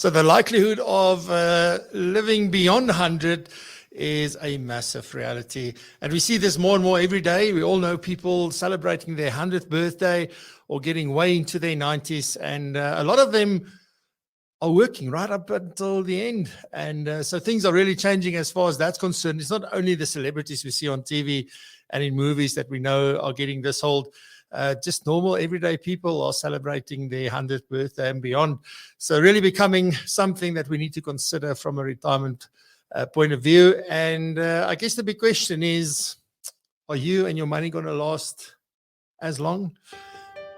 So the likelihood of living beyond 100 is a massive reality. And we see this more and more every day. We all know people celebrating their 100th birthday or getting way into their 90s. And a lot of them are working right up until the end. And so things are really changing as far as that's concerned. It's not only the celebrities we see on TV and in movies that we know are getting this old. Just normal, everyday people are celebrating their 100th birthday and beyond. So really becoming something that we need to consider from a retirement point of view. And I guess the big question is, are you and your money going to last as long?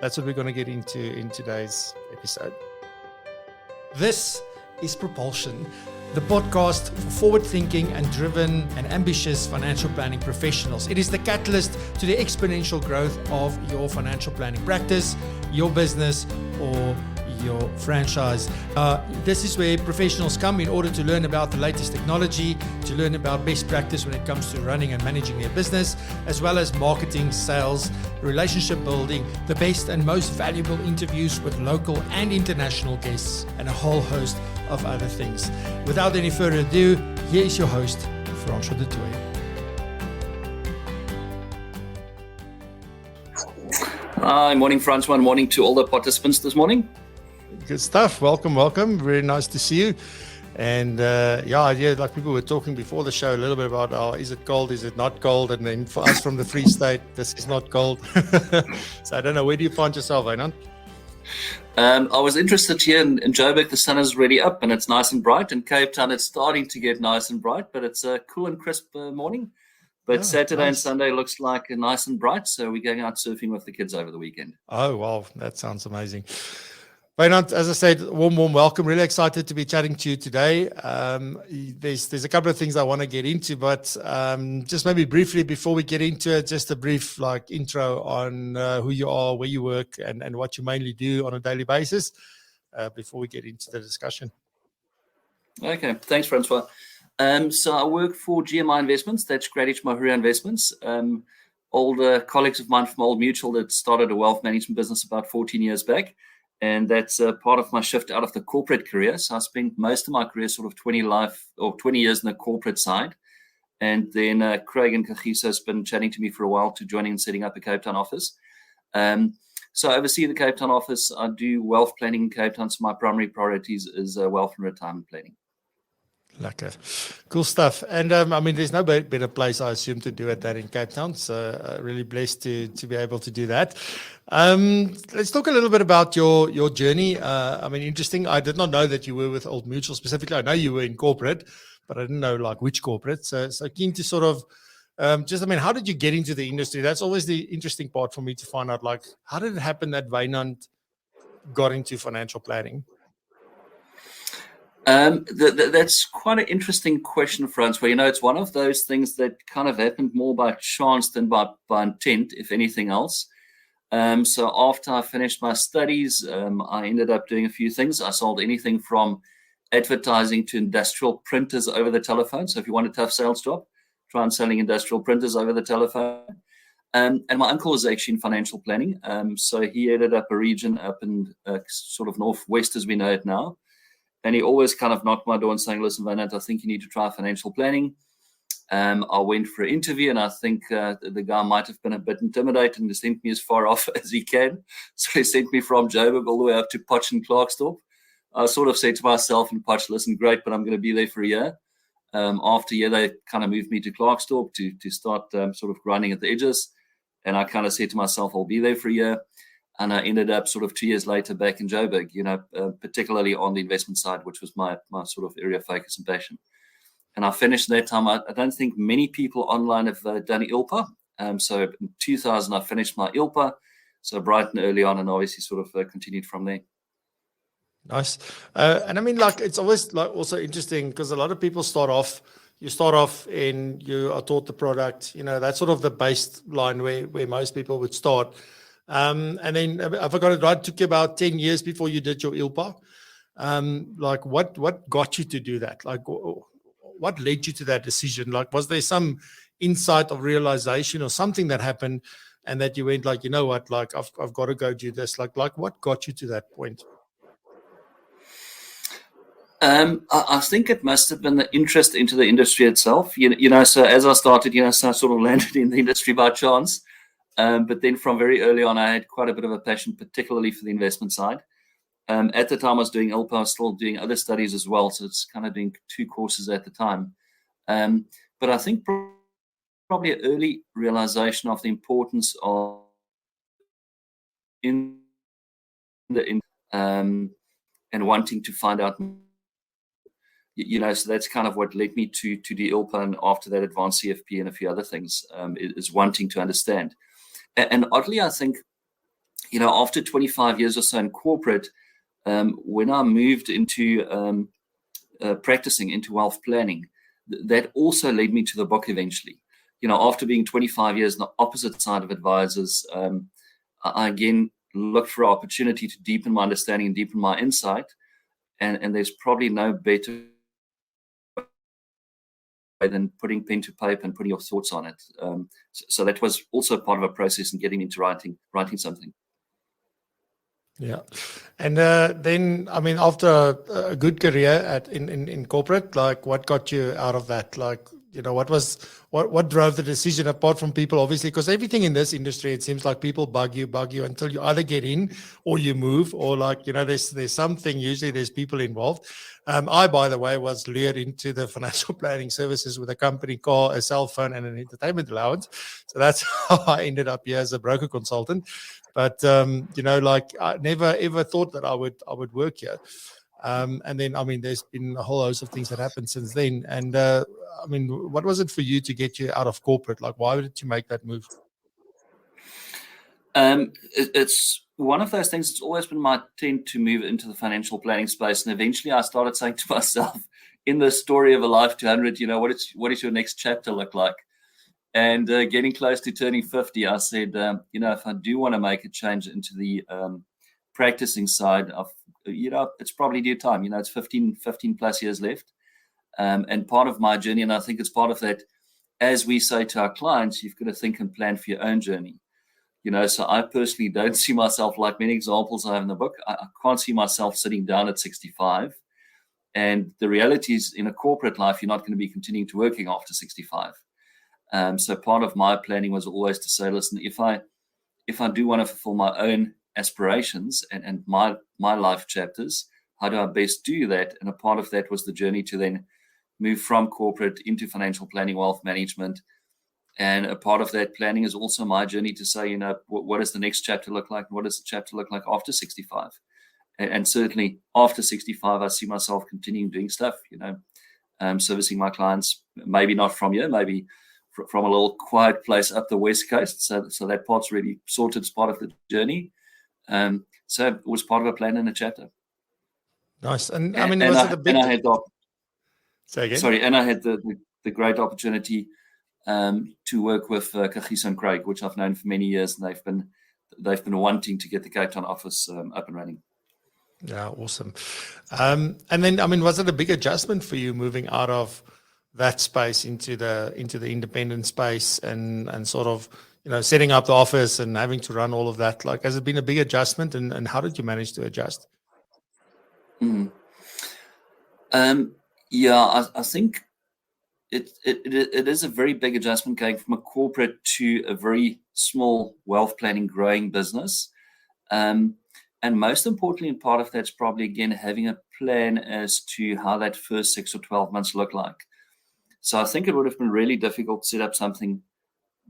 That's what we're going to get into in today's episode. This is PROpulsion, the podcast for forward-thinking and driven and ambitious financial planning professionals. It is the catalyst to the exponential growth of your financial planning practice, your business, or your franchise. This is where professionals come in order to learn about the latest technology, to learn about best practice when it comes to running and managing their business, as well as marketing, sales, relationship building, the best and most valuable interviews with local and international guests, and a whole host of other things. Without any further ado, here is your host, Francois du Toit. Hi, morning, Francois. Morning to all the participants this morning. Good stuff. Welcome. Very nice to see you. And like people were talking before the show a little bit about, is it gold? Is it not gold? And then for us from the Free State, this is not gold. So I don't know. Where do you find yourself, Wynand? I was interested here in Joburg. The sun is really up and it's nice and bright. In Cape Town, it's starting to get nice and bright, but it's a cool and crisp morning. But Saturday and Sunday looks like nice and bright. So we're going out surfing with the kids over the weekend. Oh, wow. That sounds amazing. Wynand, as I said, warm welcome. Really excited to be chatting to you today. There's a couple of things I want to get into, but just maybe briefly before we get into it, just a brief intro on who you are, where you work, and what you mainly do on a daily basis before we get into the discussion. Okay, thanks, Francois. So I work for GMI Investments. That's Great H. Mahuria Investments. Older colleagues of mine from Old Mutual that started a wealth management business about 14 years back. And that's part of my shift out of the corporate career. So I spent most of my career, sort of 20 years in the corporate side. And then Craig and Kagiso has been chatting to me for a while to joining and setting up a Cape Town office. So I oversee the Cape Town office. I do wealth planning in Cape Town. So my primary priorities is wealth and retirement planning. Lekker. Cool stuff. And there's no better place, I assume, to do it than in Cape Town. So really blessed to be able to do that. Let's talk a little bit about your journey. Interesting. I did not know that you were with Old Mutual specifically. I know you were in corporate, but I didn't know which corporate. So keen to sort of how did you get into the industry? That's always the interesting part for me to find out, how did it happen that Wynand got into financial planning? That's quite an interesting question, Francois. It's one of those things that kind of happened more by chance than by intent, if anything else. So after I finished my studies, I ended up doing a few things. I sold anything from advertising to industrial printers over the telephone. So if you want a tough sales job, try and selling industrial printers over the telephone. And my uncle was actually in financial planning. So he headed up a region up in sort of northwest as we know it now. And he always kind of knocked my door and saying, listen, Wynand, I think you need to try financial planning. I went for an interview, and I think the guy might have been a bit intimidated and sent me as far off as he can. So he sent me from Joburg all the way up to Potch and Klerksdorp. I sort of said to myself in Potch, listen, great, but I'm going to be there for a year. After a year, they kind of moved me to Klerksdorp to start sort of grinding at the edges. And I kind of said to myself, I'll be there for a year. And I ended up sort of 2 years later back in Joburg, particularly on the investment side, which was my sort of area of focus and passion. And I finished that time. I don't think many people online have done ILPA. So in 2000, I finished my ILPA. So bright and early on, and obviously sort of continued from there. Nice. It's always also interesting because a lot of people start off and you are taught the product, that's sort of the baseline where most people would start. And then I forgot it right. It took you about 10 years before you did your ILPA. What got you to do that? What led you to that decision? Was there some insight of realization or something that happened and that you went I've got to go do this? What got you to that point? I think it must have been the interest into the industry itself. So as I started, so I sort of landed in the industry by chance. But then from very early on, I had quite a bit of a passion, particularly for the investment side. At the time I was doing ILPA, I was still doing other studies as well. So it's kind of doing 2 courses at the time. But I think probably an early realization of the importance of and wanting to find out, so that's kind of what led me to the ILPA, and after that advanced CFP and a few other things, is wanting to understand. And oddly, I think, after 25 years or so in corporate, when I moved into practicing into wealth planning, that also led me to the book eventually. After being 25 years on the opposite side of advisors, I again looked for an opportunity to deepen my understanding and deepen my insight. And there's probably no better way than putting pen to paper and putting your thoughts on it. So that was also part of a process in getting into writing something. Yeah. And then, I mean, after a good career in corporate, like, what got you out of that? Like, what drove the decision, apart from people, obviously, because everything in this industry, it seems like people bug you until you either get in or you move, or like, there's something, usually there's people involved. I, by the way, was lured into the financial planning services with a company car, a cell phone, and an entertainment allowance. So that's how I ended up here as a broker consultant. But, I never ever thought that I would work here. And then, I mean, there's been a whole host of things that happened since then. And, I mean, what was it for you to get you out of corporate? Like, why did you make that move? It's one of those things. It's always been my intent to move into the financial planning space. And eventually I started saying to myself, in the story of a life 200, what is your next chapter look like? And getting close to turning 50, I said, if I do want to make a change into the practicing side of, it's probably due time. It's 15 plus years left. And part of my journey, and I think it's part of that, as we say to our clients, you've got to think and plan for your own journey. So I personally don't see myself, like many examples I have in the book, I can't see myself sitting down at 65. And the reality is, in a corporate life, you're not going to be continuing to working after 65. So part of my planning was always to say, listen, if I do want to fulfill my own aspirations and my life chapters, how do I best do that? And a part of that was the journey to then move from corporate into financial planning, wealth management. And a part of that planning is also my journey to say, what does the next chapter look like? What does the chapter look like after 65? And certainly after 65, I see myself continuing doing stuff, servicing my clients, maybe not from here, maybe from a little quiet place up the West Coast. So that part's really sorted as part of the journey. So it was part of a plan and a chapter. Nice. And I mean, was it a big... And I had Say again? Sorry, and I had the great opportunity to work with Kagiso and Craig, which I've known for many years, and they've been wanting to get the Cape Town office up and running. Yeah, awesome. And then, I mean, was it a big adjustment for you moving out of that space into the independent space and sort of, setting up the office and having to run all of that? Like, has it been a big adjustment, and how did you manage to adjust? Yeah, I think it is a very big adjustment going from a corporate to a very small wealth planning growing business. And most importantly, part of that's probably, again, having a plan as to how that first 6 or 12 months look like. So I think it would have been really difficult to set up something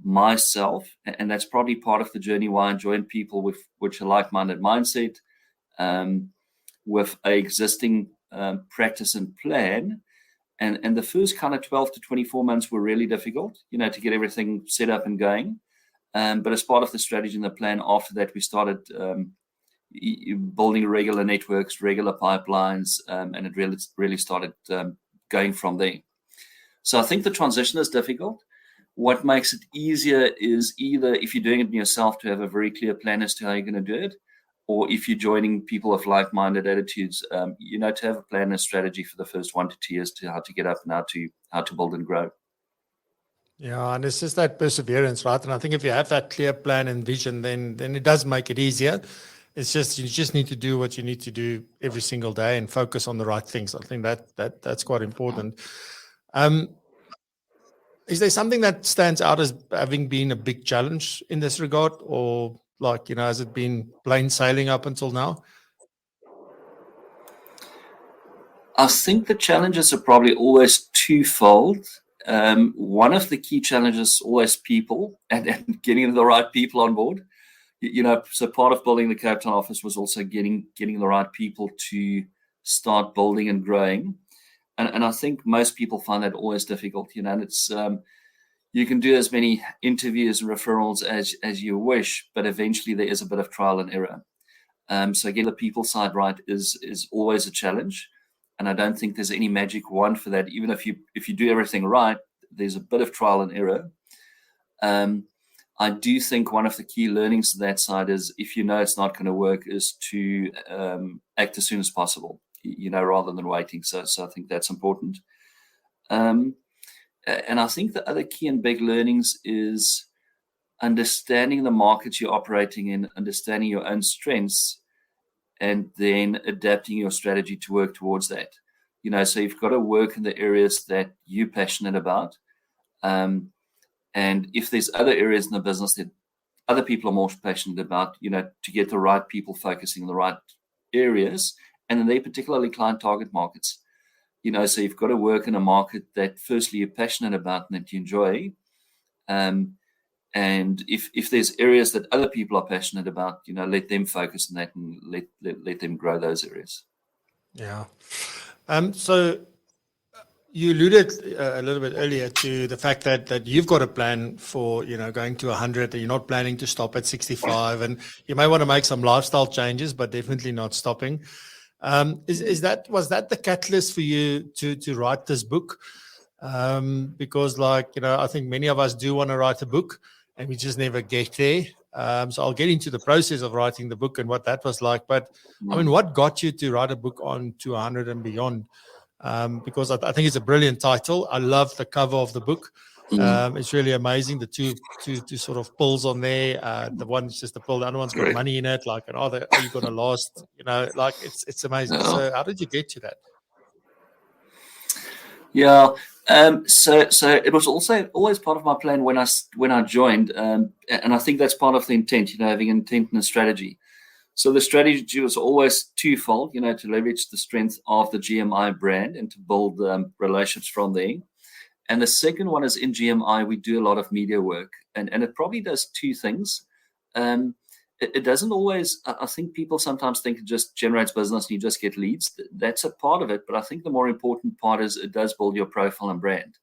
myself. And that's probably part of the journey why I joined people with which a like-minded mindset, with a existing practice and plan. And the first kind of 12 to 24 months were really difficult, to get everything set up and going. But as part of the strategy and the plan, after that, we started building regular networks, regular pipelines, and it really started going from there. So I think the transition is difficult. What makes it easier is either, if you're doing it yourself, to have a very clear plan as to how you're going to do it, or if you're joining people with like-minded attitudes, to have a plan and a strategy for the first 1 to 2 years to how to get up and how to build and grow. Yeah, and it's just that perseverance, right? And I think if you have that clear plan and vision, then it does make it easier. It's just you just need to do what you need to do every single day and focus on the right things. I think that's quite important. Is there something that stands out as having been a big challenge in this regard, or like, has it been plain sailing up until now? I think the challenges are probably always twofold. One of the key challenges is always people and getting the right people on board. So part of building the Cape Town office was also getting the right people to start building and growing. And I think most people find that always difficult, and it's you can do as many interviews and referrals as you wish, but eventually there is a bit of trial and error. So getting the people side right is always a challenge, and I don't think there's any magic wand for that. Even if you do everything right, there's a bit of trial and error. I do think one of the key learnings to that side is, if it's not going to work, is to act as soon as possible, rather than waiting. So I think that's important. And I think the other key and big learnings is understanding the markets you're operating in, understanding your own strengths, and then adapting your strategy to work towards that. So you've got to work in the areas that you're passionate about. And if there's other areas in the business that other people are more passionate about, to get the right people focusing on the right areas, and then they're particularly client target markets. So you've got to work in a market that firstly you're passionate about and that you enjoy. And if there's areas that other people are passionate about, let them focus on that and let them grow those areas. Yeah. So you alluded a little bit earlier to the fact that you've got a plan for, going to 100, and you're not planning to stop at 65, and you may want to make some lifestyle changes, but definitely not stopping. Was that the catalyst for you to write this book? Because I think many of us do want to write a book and we just never get there. So I'll get into the process of writing the book and what that was like. But I mean, what got you to write a book on 200 and beyond? Because I think it's a brilliant title. I love the cover of the book. It's really amazing. The two sort of pulls on there. The one's just a pull. The other one's got money in it. Like, are you going to last? It's amazing. Yeah. So how did you get to that? Yeah. So it was also always part of my plan when I joined, and I think that's part of the intent. Having intent and a strategy. So the strategy was always twofold. To leverage the strength of the GMI brand and to build relationships from there. And the second one is, in GMI, we do a lot of media work, and it probably does two things. It doesn't always, I think people sometimes think it just generates business and you just get leads. That's a part of it, but I think the more important part is it does build your profile and brand.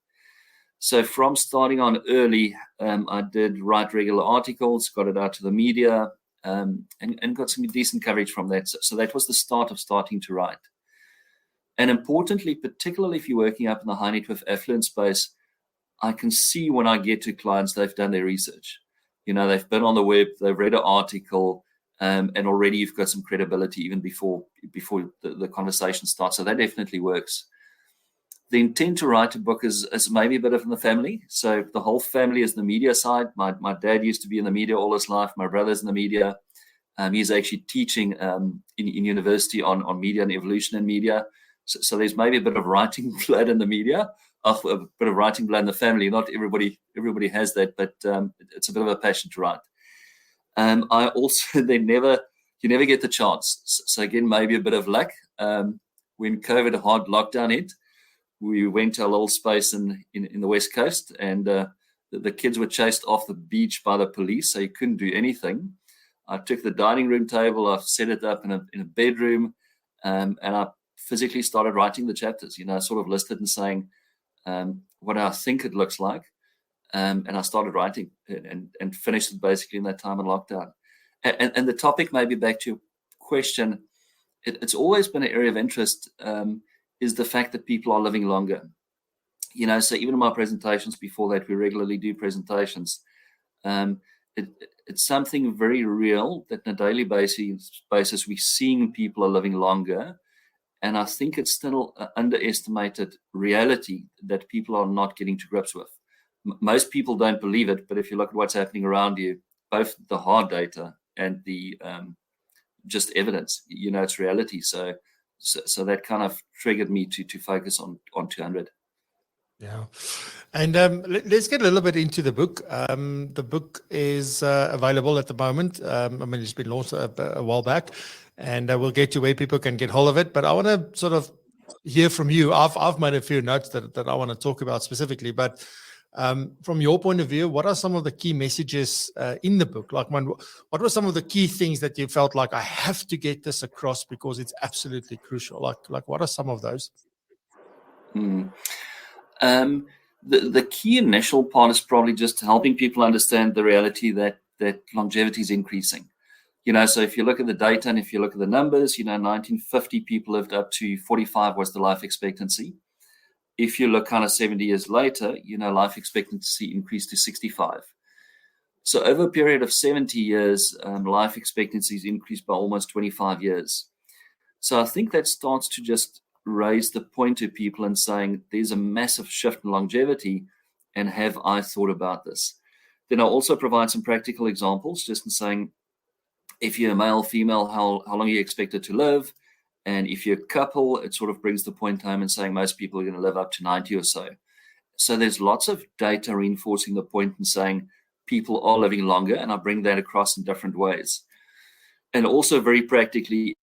So from starting on early, I did write regular articles, got it out to the media, and got some decent coverage from that. So that was the start of starting to write. And importantly, particularly if you're working up in the high net worth affluent space, I can see when I get to clients, they've done their research. They've been on the web, they've read an article, and already you've got some credibility even before the conversation starts. So that definitely works. The intent to write a book is maybe a bit of in the family. So the whole family is the media side. My dad used to be in the media all his life. My brother's in the media. He's actually teaching in university on media and evolution in media. So there's maybe a bit of writing blood in the media, a bit of writing blood in the family. Not everybody has that, but it's a bit of a passion to write. I also you never get the chance. So again, maybe a bit of luck. When COVID hard lockdown hit, we went to a little space in the West Coast, and the kids were chased off the beach by the police, so you couldn't do anything. I took the dining room table, I set it up in a bedroom, and I physically started writing the chapters. Sort of listed and saying what I think it looks like, and I started writing and finished it basically in that time in lockdown. And the topic, maybe back to your question, it's always been an area of interest. Is the fact that people are living longer. So even in my presentations before that, we regularly do presentations. It's something very real that on a daily basis we're seeing people are living longer. And I think it's still an underestimated reality that people are not getting to grips with. Most people don't believe it, but if you look at what's happening around you, both the hard data and the just evidence. It's reality. So that kind of triggered me to focus on 200. Yeah. And let's get a little bit into the book. The book is available at the moment. It's been launched a while back, and we'll get to where people can get hold of it. But I want to sort of hear from you. I've made a few notes that I want to talk about specifically. But from your point of view, what are some of the key messages in the book? Like, what were some of the key things that you felt like I have to get this across because it's absolutely crucial? Like what are some of those? The key initial part is probably just helping people understand the reality that longevity is increasing. So if you look at the data and if you look at the numbers, 1950 people lived up to 45 was the life expectancy. If you look kind of 70 years later, life expectancy increased to 65. So over a period of 70 years, life expectancy is increased by almost 25 years. So I think that starts to just raise the point to people and saying there's a massive shift in longevity, and have I thought about this? Then I'll also provide some practical examples, just in saying if you're a male, female, how long are you expected to live? And if you're a couple, it sort of brings the point home and saying most people are going to live up to 90 or so. So there's lots of data reinforcing the point and saying people are living longer, and I bring that across in different ways. And also very practical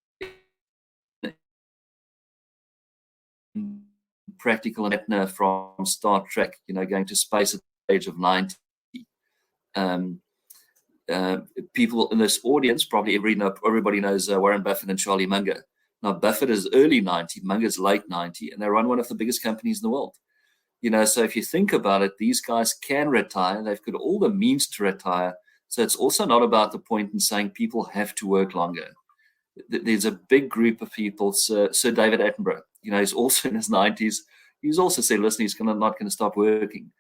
from Star Trek, going to space at the age of 90. People in this audience, probably everybody knows Warren Buffett and Charlie Munger. Now, Buffett is early 90, Munger's late 90, and they run one of the biggest companies in the world. So if you think about it, these guys can retire. They've got all the means to retire. So it's also not about the point in saying people have to work longer. There's a big group of people. Sir David Attenborough, he's also in his 90s. He's also said, listen, he's not going to stop working.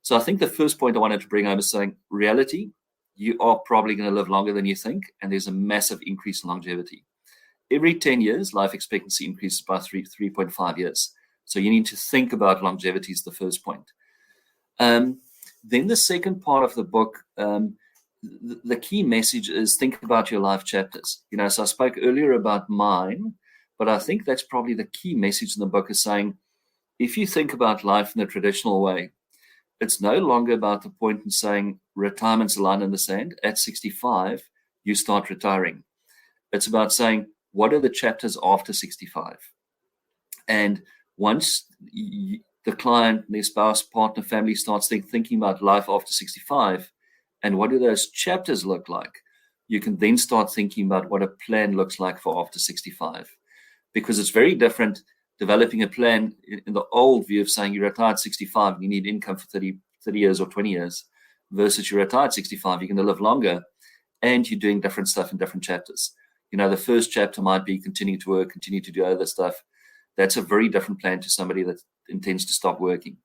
So I think the first point I wanted to bring home is saying reality, you are probably going to live longer than you think, and there's a massive increase in longevity. Every 10 years, life expectancy increases by 3.5 years. So you need to think about longevity is the first point. Then the second part of the book, the key message is think about your life chapters. So I spoke earlier about mine, but I think that's probably the key message in the book is saying, if you think about life in the traditional way, it's no longer about the point in saying retirement's a line in the sand. At 65, you start retiring. It's about saying, what are the chapters after 65? And once the client, their spouse, partner, family starts thinking about life after 65, and what do those chapters look like, you can then start thinking about what a plan looks like for after 65. Because it's very different developing a plan in the old view of saying you retired at 65 and you need income for 30 years or 20 years, versus you retired at 65, you're going to live longer, and you're doing different stuff in different chapters. The first chapter might be continue to work, continue to do other stuff. That's a very different plan to somebody that intends to stop working.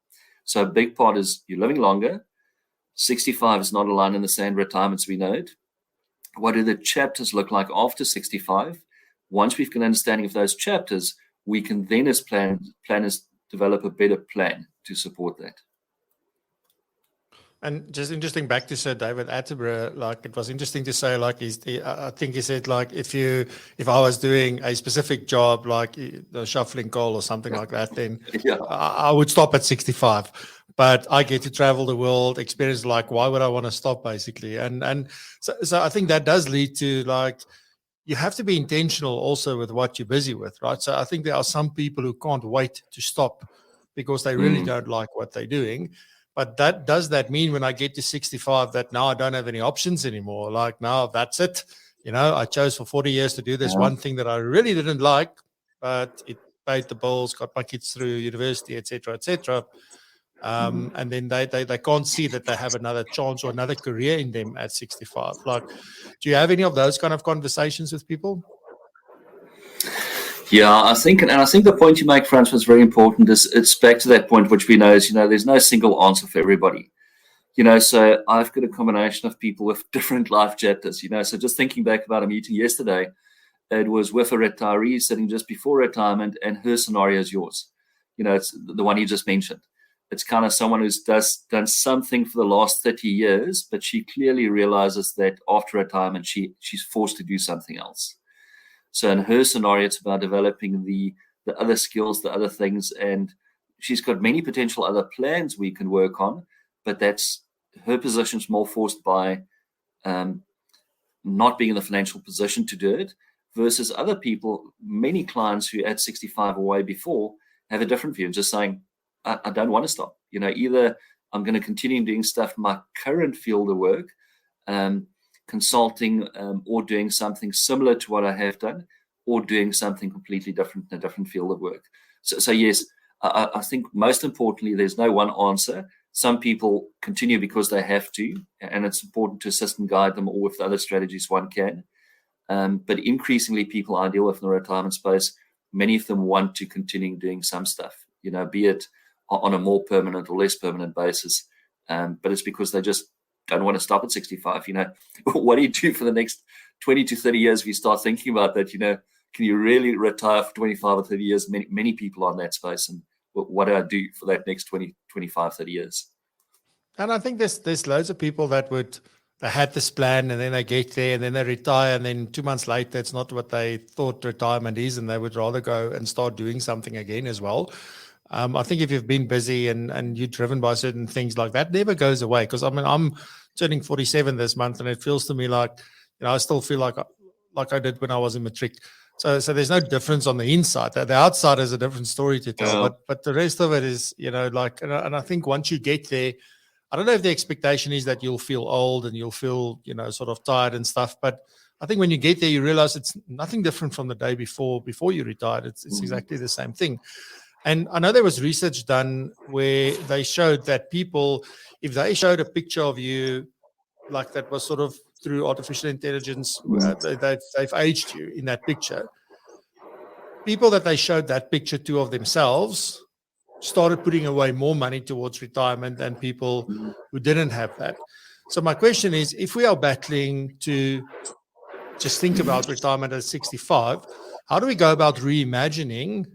So a big part is you're living longer. 65 is not a line in the sand, retirement as we know it. What do the chapters look like after 65? Once we've got an understanding of those chapters, we can then as planners develop a better plan to support that. And just interesting, back to Sir David Attenborough, like it was interesting to say, like I think he said, like if I was doing a specific job, like the shuffling coal or something like that, then I would stop at 65. But I get to travel the world, experience, like why would I want to stop, basically? And so I think that does lead to, like, you have to be intentional also with what you're busy with, right? So I think there are some people who can't wait to stop because they really don't like what they're doing. But does that mean when I get to 65 that now I don't have any options anymore? Like now that's it. I chose for 40 years to do this one thing that I really didn't like, but it paid the bills, got my kids through university, et cetera, et cetera. And then they can't see that they have another chance or another career in them at 65. Like, do you have any of those kind of conversations with people? Yeah, I think the point you make, Frans, was very important. It's back to that point which we know is, there's no single answer for everybody. So I've got a combination of people with different life chapters, So just thinking back about a meeting yesterday, it was with a retiree sitting just before retirement, and her scenario is yours. It's the one you just mentioned. It's kind of someone who's done something for the last 30 years, but she clearly realizes that after retirement, she's forced to do something else. So in her scenario, it's about developing the other skills, the other things, and she's got many potential other plans we can work on, but that's her position's more forced by not being in the financial position to do it, versus other people, many clients who at 65 or way before have a different view, just saying, I don't want to stop. Either I'm going to continue doing stuff in my current field of work, consulting, or doing something similar to what I have done, or doing something completely different in a different field of work. So yes, I think most importantly, there's no one answer. Some people continue because they have to, and it's important to assist and guide them, or with other strategies one can. But increasingly, people I deal with in the retirement space, many of them want to continue doing some stuff, be it on a more permanent or less permanent basis. But it's because they just don't want to stop at 65. What do you do for the next 20 to 30 years if you start thinking about that? Can you really retire for 25 or 30 years? Many people are in that space. And what do I do for that next 20, 25, 30 years? And I think there's loads of people that they had this plan, and then they get there and then they retire, and then 2 months later, it's not what they thought retirement is, and they would rather go and start doing something again as well. I think if you've been busy and you're driven by certain things, like that never goes away. Because I'm turning 47 this month, and it feels to me like, I still feel like I did when I was in matric. So there's no difference on the inside. The outside is a different story to tell, but the rest of it is, and I think once you get there, I don't know if the expectation is that you'll feel old and you'll feel, sort of tired and stuff. But I think when you get there, you realize it's nothing different from the day before you retired. It's exactly the same thing. And I know there was research done where they showed that people, if they showed a picture of you like that was sort of through artificial intelligence, they've aged you in that picture. People that they showed that picture to of themselves started putting away more money towards retirement than people who didn't have that. So my question is, if we are battling to just think about retirement at 65, how do we go about reimagining,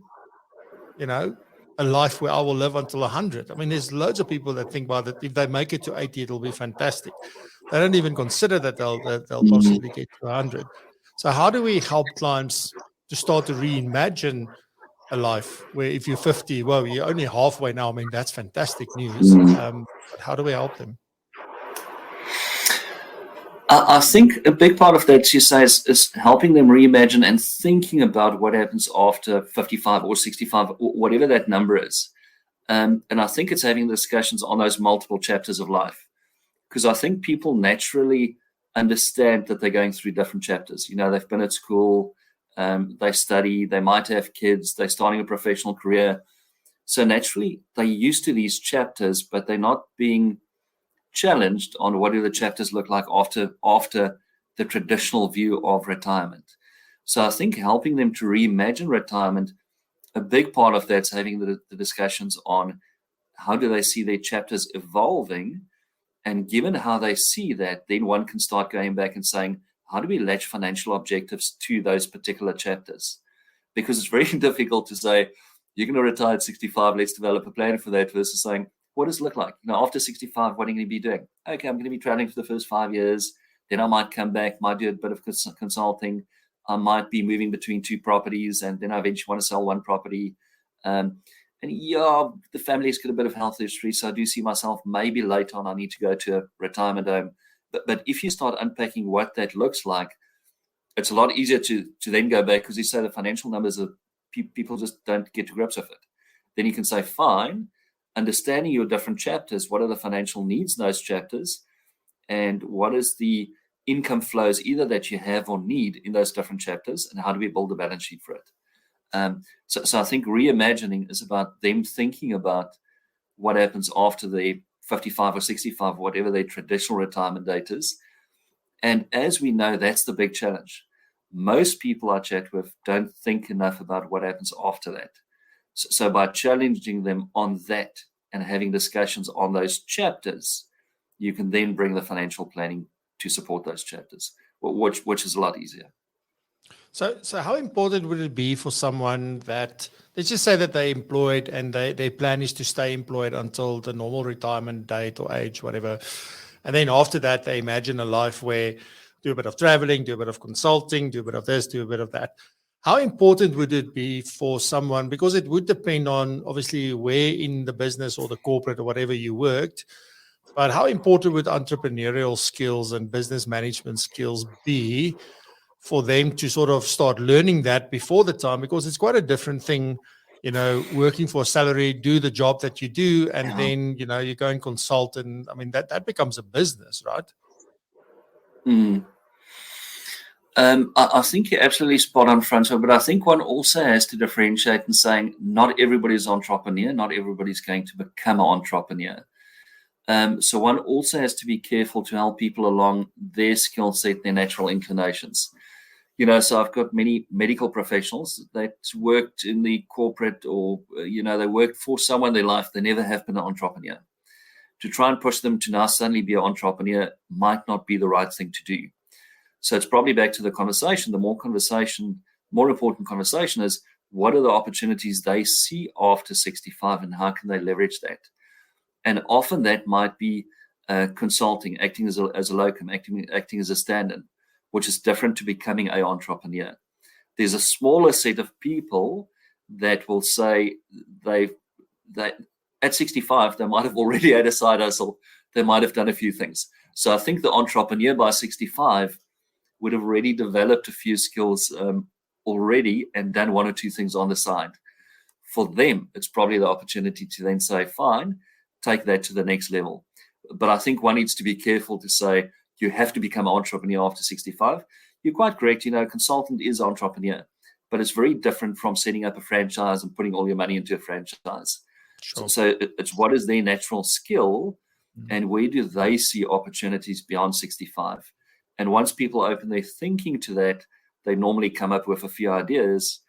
a life where I will live until 100? I mean, there's loads of people that think about that if they make it to 80, it'll be fantastic. They don't even consider that they'll possibly get to 100. So how do we help clients to start to reimagine a life where if you're 50, well, you're only halfway now. I mean, that's fantastic news. But how do we help them? I think a big part of that, you say, is helping them reimagine and thinking about what happens after 55 or 65, or whatever that number is. And I think it's having discussions on those multiple chapters of life, because I think people naturally understand that they're going through different chapters. They've been at school, they study, they might have kids, they're starting a professional career. So naturally, they're used to these chapters, but they're not being challenged on what do the chapters look like after the traditional view of retirement. So I think helping them to reimagine retirement, a big part of that's having the discussions on how do they see their chapters evolving. And given how they see that, then one can start going back and saying, how do we latch financial objectives to those particular chapters? Because it's very difficult to say, you're going to retire at 65, let's develop a plan for that, versus saying, what does it look like? After 65, what are you going to be doing? Okay, I'm going to be traveling for the first 5 years. Then I might come back, might do a bit of consulting. I might be moving between 2 properties, and then I eventually want to sell 1 property. And the family's got a bit of health history, so I do see myself maybe later on I need to go to a retirement home. But if you start unpacking what that looks like, it's a lot easier to then go back, because you say the financial numbers are people just don't get to grips with it. Then you can say, fine, understanding your different chapters, what are the financial needs in those chapters, and what is the income flows either that you have or need in those different chapters, and how do we build a balance sheet for it? So I think reimagining is about them thinking about what happens after the 55 or 65, whatever their traditional retirement date is. And as we know, that's the big challenge. Most people I chat with don't think enough about what happens after that. So by challenging them on that and having discussions on those chapters, you can then bring the financial planning to support those chapters, which is a lot easier. So how important would it be for someone that, let's just say that they're employed and their plan is to stay employed until the normal retirement date or age, whatever. And then after that, they imagine a life where do a bit of traveling, do a bit of consulting, do a bit of this, do a bit of that. How important would it be for someone, because it would depend on obviously where in the business or the corporate or whatever you worked, but how important would entrepreneurial skills and business management skills be for them to sort of start learning that before the time? Because it's quite a different thing, working for a salary, do the job that you do, and then, you go and consult. And I mean, that becomes a business, right? I think you're absolutely spot on, Francois, but I think one also has to differentiate in saying not everybody's an entrepreneur, not everybody's going to become an entrepreneur. So one also has to be careful to help people along their skill set, their natural inclinations. So I've got many medical professionals that worked in the corporate or, they worked for someone in their life. They never have been an entrepreneur. To try and push them to now suddenly be an entrepreneur might not be the right thing to do. So it's probably back to the conversation. The more important conversation is, what are the opportunities they see after 65 and how can they leverage that? And often that might be consulting, acting as a locum, acting as a stand-in, which is different to becoming an entrepreneur. There's a smaller set of people that will say that at 65, they might have already had a side hustle. They might have done a few things. So I think the entrepreneur by 65 would have already developed a few skills already and done one or two things on the side. For them, it's probably the opportunity to then say, fine, take that to the next level. But I think one needs to be careful to say you have to become an entrepreneur after 65. You're quite correct. A consultant is an entrepreneur, but it's very different from setting up a franchise and putting all your money into a franchise. Sure. So it's what is their natural skill and where do they see opportunities beyond 65? And once people open their thinking to that, they normally come up with a few ideas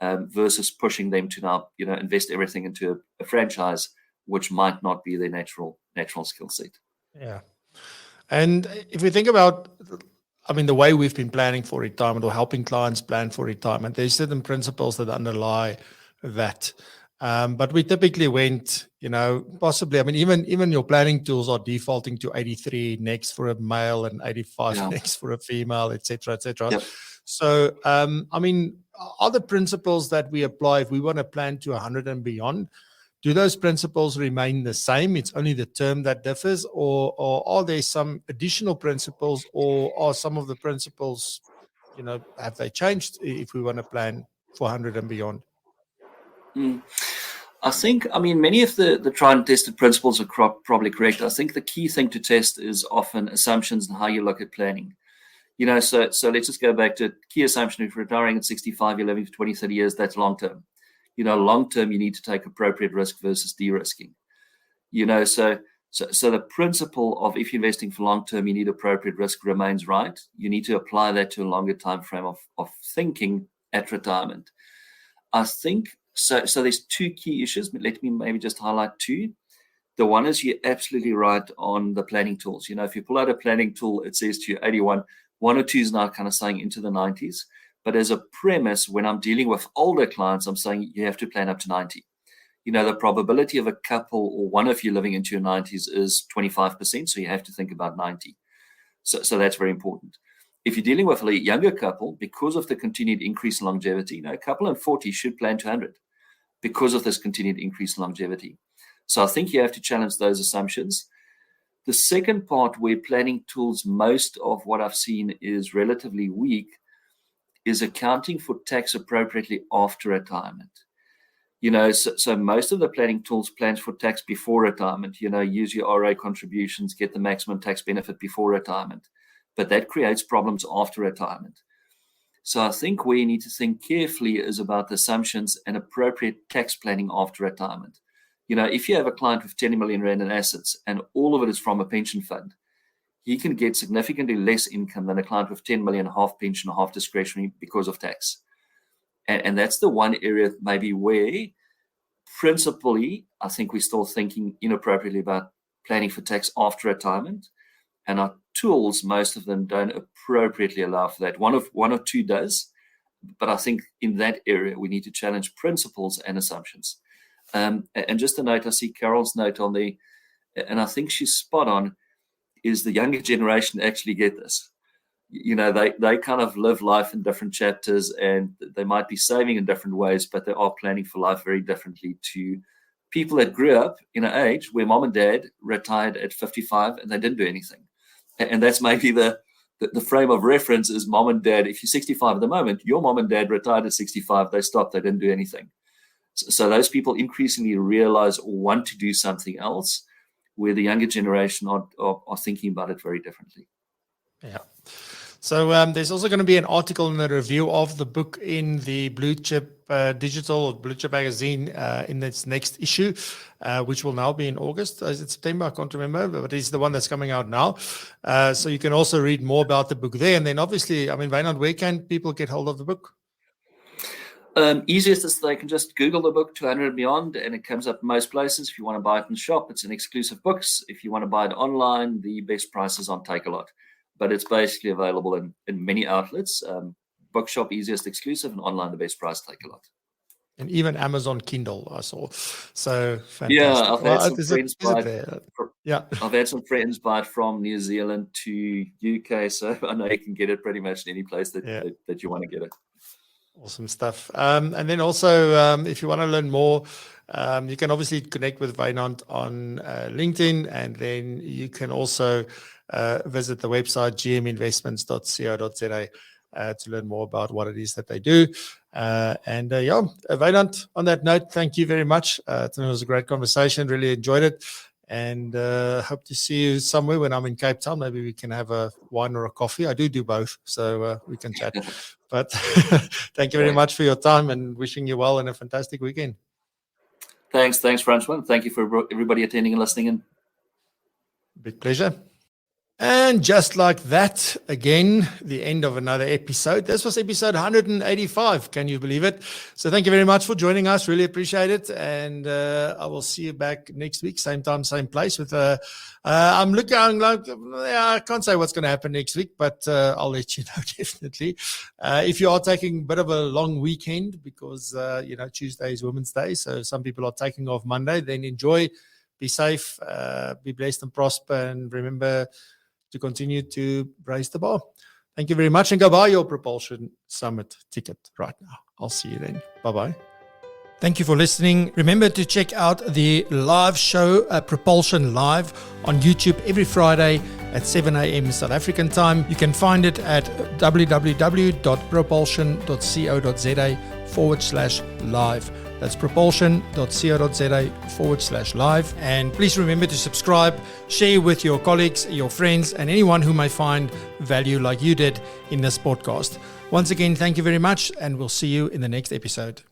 versus pushing them to now, invest everything into a franchise, which might not be their natural skill set. Yeah. And if we think about, the way we've been planning for retirement or helping clients plan for retirement, there's certain principles that underlie that. But we typically went, possibly, even your planning tools are defaulting to 83 next for a male and 85 next for a female, et cetera, et cetera. Yep. So, are the principles that we apply if we want to plan to 100 and beyond, do those principles remain the same? It's only the term that differs, or are there some additional principles, or are some of the principles, have they changed if we want to plan for 100 and beyond? I think, many of the tried and tested principles are probably correct. I think the key thing to test is often assumptions and how you look at planning. So let's just go back to key assumption. If you're retiring at 65, you're living for 20, 30 years, that's long term. Long term, you need to take appropriate risk versus de-risking. So the principle of if you're investing for long term, you need appropriate risk remains right. You need to apply that to a longer time frame of thinking at retirement. I think so there's two key issues, but let me maybe just highlight two. The one is you're absolutely right on the planning tools. If you pull out a planning tool, it says to you 81, one or two is now kind of saying into the 90s. But as a premise, when I'm dealing with older clients, I'm saying you have to plan up to 90. The probability of a couple or one of you living into your 90s is 25%, so you have to think about 90. So that's very important. If you're dealing with a younger couple, because of the continued increase in longevity, a couple in 40 should plan to 100 because of this continued increase in longevity. So I think you have to challenge those assumptions. The second part where planning tools, most of what I've seen is relatively weak, is accounting for tax appropriately after retirement. So most of the planning tools plans for tax before retirement. Use your RA contributions, get the maximum tax benefit before retirement. But that creates problems after retirement. So I think where you need to think carefully is about the assumptions and appropriate tax planning after retirement. If you have a client with 10 million rand in assets and all of it is from a pension fund, he can get significantly less income than a client with 10 million, half pension, half discretionary because of tax. And that's the one area maybe where principally, I think we're still thinking inappropriately about planning for tax after retirement. And our tools, most of them don't appropriately allow for that. One or two does, but I think in that area, we need to challenge principles and assumptions. And just a note, I see Carol's note on the, and I think she's spot on, is the younger generation actually get this. they kind of live life in different chapters, and they might be saving in different ways, but they are planning for life very differently to people that grew up in an age where mom and dad retired at 55 and they didn't do anything. And that's maybe the frame of reference is mom and dad. If you're 65 at the moment, your mom and dad retired at 65, they stopped, they didn't do anything. So those people increasingly realize or want to do something else, where the younger generation are thinking about it very differently. Yeah. So there's also going to be an article in the review of the book in the Blue Chip Digital or Blue Chip Magazine in its next issue, which will now be in August. Is it September? I can't remember, but it's the one that's coming out now. So you can also read more about the book there. And then obviously, Wynand, where can people get hold of the book? Easiest is they can just Google the book 200 and Beyond, and it comes up most places. If you want to buy it in the shop, it's an exclusive books. If you want to buy it online, the best price is on Takealot. But it's basically available in many outlets. Bookshop, easiest exclusive, and online, the best price, Takealot. And even Amazon Kindle, I saw. So fantastic. Yeah, I've had some friends buy it. I've had some friends buy it from New Zealand to UK, so I know you can get it pretty much in any place that you want to get it. Awesome stuff. And then also, if you want to learn more, you can obviously connect with Wynand on LinkedIn, and then you can also visit the website gminvestments.co.za to learn more about what it is that they do. Wynand, on that note, thank you very much. It was a great conversation. Really enjoyed it. And hope to see you somewhere when I'm in Cape Town. Maybe we can have a wine or a coffee. I do both, so we can chat. But thank you very much for your time, and wishing you well and a fantastic weekend. Thanks, Francois. Thank you for everybody attending and listening in. Big pleasure. And just like that, again, the end of another episode. This was episode 185. Can you believe it? So thank you very much for joining us. Really appreciate it. And I will see you back next week, same time, same place. With I'm looking I can't say what's going to happen next week, but I'll let you know definitely. If you are taking a bit of a long weekend because Tuesday is Women's Day, so some people are taking off Monday, then enjoy, be safe, be blessed and prosper, and remember to continue to raise the bar. Thank you very much, and go buy your PROpulsion Summit ticket right now. I'll see you then. Bye-bye. Thank you for listening. Remember to check out the live show, PROpulsion Live, on YouTube every Friday at 7 a.m. South African time. You can find it at www.propulsion.co.za/live. That's propulsion.co.za/live. And please remember to subscribe, share with your colleagues, your friends, and anyone who may find value like you did in this podcast. Once again, thank you very much, and we'll see you in the next episode.